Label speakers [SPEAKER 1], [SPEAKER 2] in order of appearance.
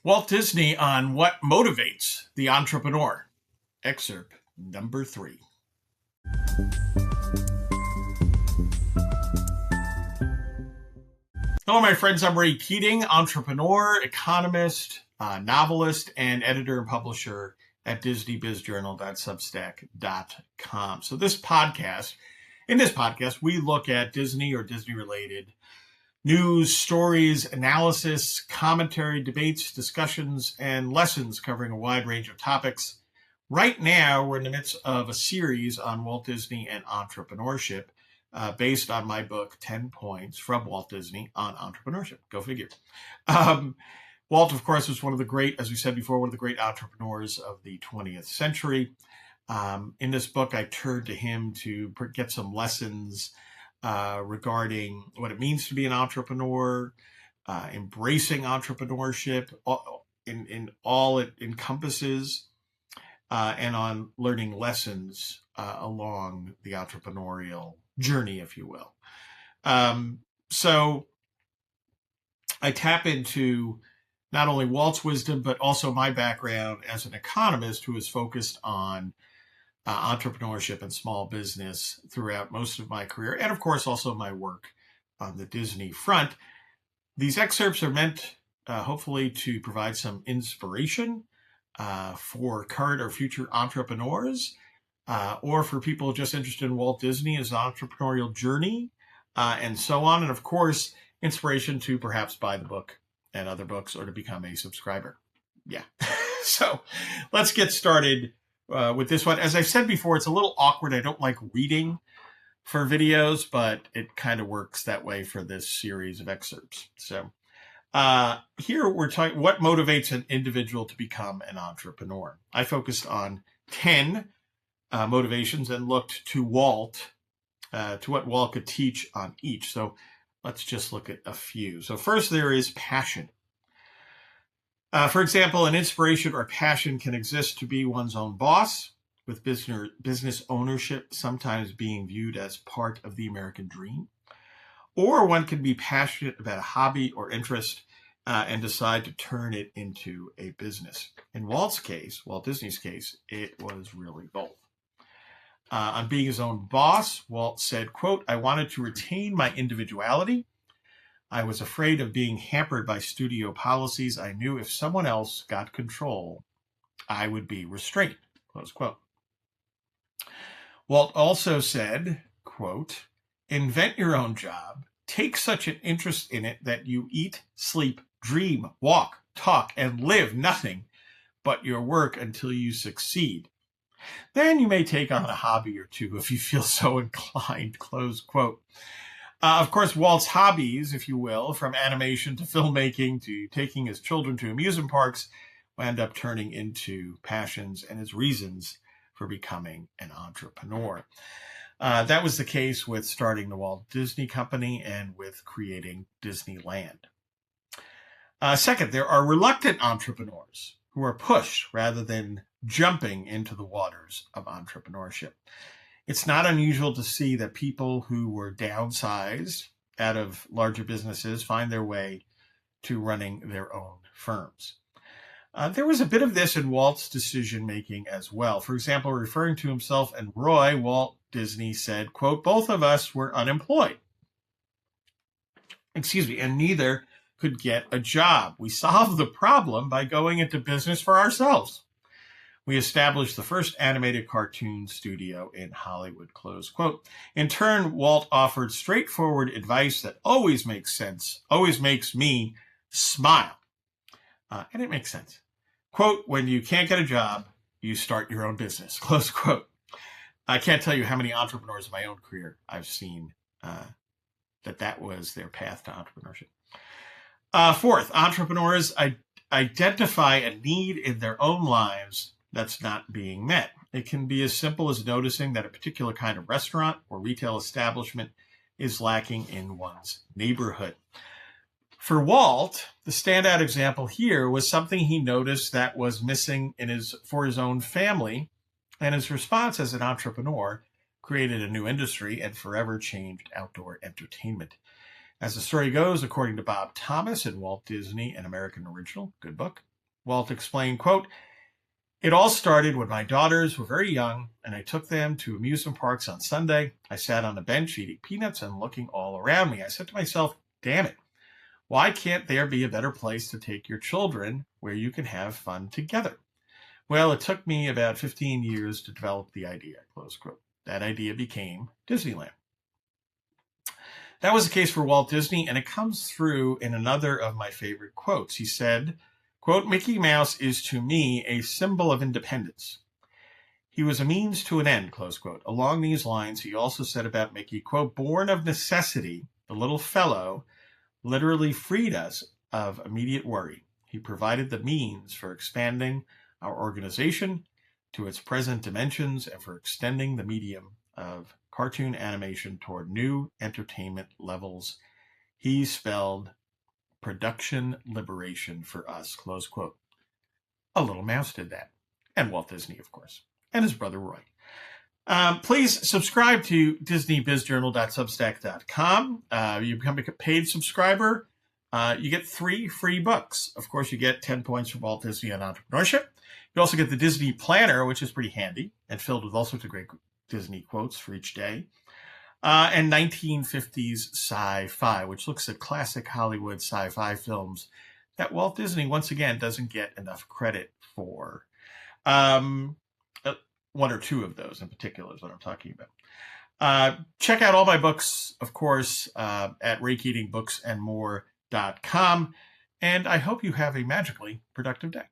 [SPEAKER 1] Walt Disney on what motivates the entrepreneur. Excerpt number 3. Hello, my friends. I'm Ray Keating, entrepreneur, economist, novelist, and editor and publisher at DisneyBizJournal.substack.com. So in this podcast, we look at Disney or Disney-related news, stories, analysis, commentary, debates, discussions, and lessons covering a wide range of topics. Right now, we're in the midst of a series on Walt Disney and entrepreneurship, based on my book, 10 Points from Walt Disney on Entrepreneurship. Go figure. Walt, of course, was one of the great, as we said before, one of the great entrepreneurs of the 20th century. In this book, I turned to him to get some lessons regarding what it means to be an entrepreneur, embracing entrepreneurship in all it encompasses, and on learning lessons along the entrepreneurial journey, if you will. So I tap into not only Walt's wisdom, but also my background as an economist who is focused on entrepreneurship and small business throughout most of my career, and of course also my work on the Disney front. These excerpts are meant, hopefully, to provide some inspiration for current or future entrepreneurs, or for people just interested in Walt Disney, his entrepreneurial journey, and so on. And of course, inspiration to perhaps buy the book and other books or to become a subscriber. Yeah. So let's get started with this one. As I said before, it's a little awkward. I don't like reading for videos, but it kind of works that way for this series of excerpts. So here we're talking what motivates an individual to become an entrepreneur. I focused on 10 motivations and looked to Walt, to what Walt could teach on each. So let's just look at a few. So first, there is passion. For example, an inspiration or passion can exist to be one's own boss, with business ownership sometimes being viewed as part of the American dream. Or one can be passionate about a hobby or interest and decide to turn it into a business. In Walt Disney's case, it was really both. On being his own boss, Walt said, quote, "I wanted to retain my individuality. I was afraid of being hampered by studio policies. I knew if someone else got control, I would be restrained," close quote. Walt also said, quote, "Invent your own job. Take such an interest in it that you eat, sleep, dream, walk, talk, and live nothing but your work until you succeed. Then you may take on a hobby or two if you feel so inclined," close quote. Of course, Walt's hobbies, if you will, from animation to filmmaking to taking his children to amusement parks, wound up turning into passions and his reasons for becoming an entrepreneur. That was the case with starting the Walt Disney Company and with creating Disneyland. Second, there are reluctant entrepreneurs who are pushed rather than jumping into the waters of entrepreneurship. It's not unusual to see that people who were downsized out of larger businesses find their way to running their own firms. There was a bit of this in Walt's decision-making as well. For example, referring to himself and Roy, Walt Disney said, quote, "Both of us were unemployed. And neither could get a job. We solved the problem by going into business for ourselves. We established the first animated cartoon studio in Hollywood," close quote. In turn, Walt offered straightforward advice that always makes sense, always makes me smile. And it makes sense. Quote, "When you can't get a job, you start your own business," close quote. I can't tell you how many entrepreneurs in my own career I've seen that was their path to entrepreneurship. Fourth, entrepreneurs identify a need in their own lives that's not being met. It can be as simple as noticing that a particular kind of restaurant or retail establishment is lacking in one's neighborhood. For Walt, the standout example here was something he noticed that was missing for his own family, and his response as an entrepreneur created a new industry and forever changed outdoor entertainment. As the story goes, according to Bob Thomas in Walt Disney, an American Original, good book, Walt explained, quote, "It all started when my daughters were very young and I took them to amusement parks on Sunday. I sat on a bench eating peanuts and looking all around me. I said to myself, damn it, why can't there be a better place to take your children where you can have fun together? Well, it took me about 15 years to develop the idea," close quote. That idea became Disneyland. That was the case for Walt Disney, and it comes through in another of my favorite quotes. He said, quote, "Mickey Mouse is to me a symbol of independence. He was a means to an end," close quote. Along these lines, he also said about Mickey, quote, "Born of necessity, the little fellow literally freed us of immediate worry. He provided the means for expanding our organization to its present dimensions and for extending the medium of cartoon animation toward new entertainment levels. He spelled production liberation for us," close quote. A little mouse did that. And Walt Disney, of course, and his brother Roy. Please subscribe to DisneyBizJournal.substack.com. You become a paid subscriber. You get 3 free books. Of course, you get 10 points from Walt Disney on entrepreneurship. You also get the Disney Planner, which is pretty handy and filled with all sorts of great Disney quotes for each day. And 1950s sci-fi, which looks at classic Hollywood sci-fi films that Walt Disney, once again, doesn't get enough credit for. 1 or 2 of those in particular is what I'm talking about. Check out all my books, of course, at rakeeatingbooksandmore.com. And I hope you have a magically productive day.